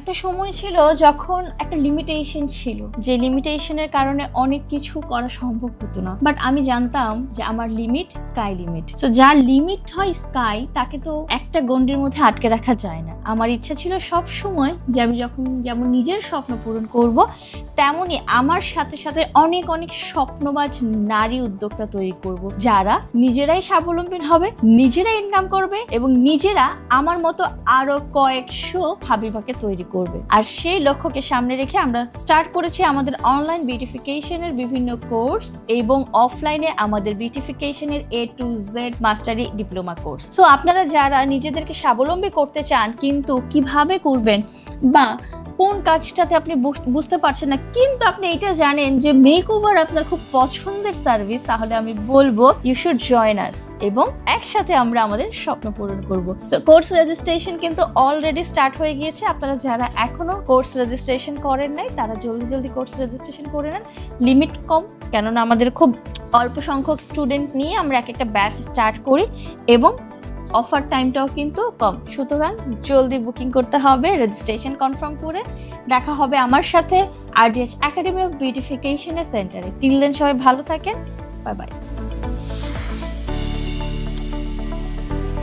একটা সময় ছিল যখন একটা লিমিটেশন ছিল, যে লিমিটেশনের কারণে অনেক কিছু করা সম্ভব হতো না, বাট আমি জানতাম যে আমার লিমিট স্কাই লিমিট। সো যার লিমিট হয় স্কাই, তাকে তো একটা গণ্ডির মধ্যে আটকে রাখা যায় না। আমার ইচ্ছা ছিল সব সময় যে আমি যখন যেমন নিজের স্বপ্ন পূরণ করব, তেমনি আমার সাথে সাথে অনেক অনেক স্বপ্নবাজ নারী উদ্যোক্তা তৈরি করব, যারা নিজেরাই স্বাবলম্বী হবে, নিজেরাই ইনকাম করবে এবং নিজেরা আমার মতো আরো কয়েকশো হাবিবাকে তৈরি করবে। আর সেই লক্ষ্যকে সামনে রেখে আমরা স্টার্ট করেছি আমাদের অনলাইন বিউটিফিকেশনের বিভিন্ন কোর্স এবং অফলাইনে আমাদের বিউটিফিকেশনের A to Z mastery diploma course. So আপনারা যারা নিজেদেরকে স্বাবলম্বী করতে চান কিন্তু কিভাবে করবেন বা কোন কাজটাতে আপনি বুঝতে পারছেন না, কিন্তু আপনি এটা জানেন যে মেকওভার আপনার খুব পছন্দের সার্ভিস, তাহলে আমি বলবো ইউ শুড জয়েন আস এবং একসাথে আমরা আমাদের স্বপ্ন পূরণ করব। সো কোর্স রেজিস্ট্রেশন কিন্তু অলরেডি স্টার্ট হয়ে গিয়েছে। আপনারা যারা এখনো কোর্স রেজিস্ট্রেশন করেন নাই, তারা জলদি জলদি কোর্স রেজিস্ট্রেশন করে নেন। লিমিট কম, কেননা আমাদের খুব অল্প সংখ্যক স্টুডেন্ট নিয়ে আমরা একটা ব্যাচ স্টার্ট করি এবং অফার টাইমটাও কিন্তু কম। সুতরাং জলদি বুকিং করতে হবে, রেজিস্ট্রেশন কনফার্ম করে দেখা হবে আমার সাথে RDH একাডেমি অফ বিউটিফিকেশনের সেন্টারে। টিল দেন সবাই ভালো থাকেন, বাই বাই।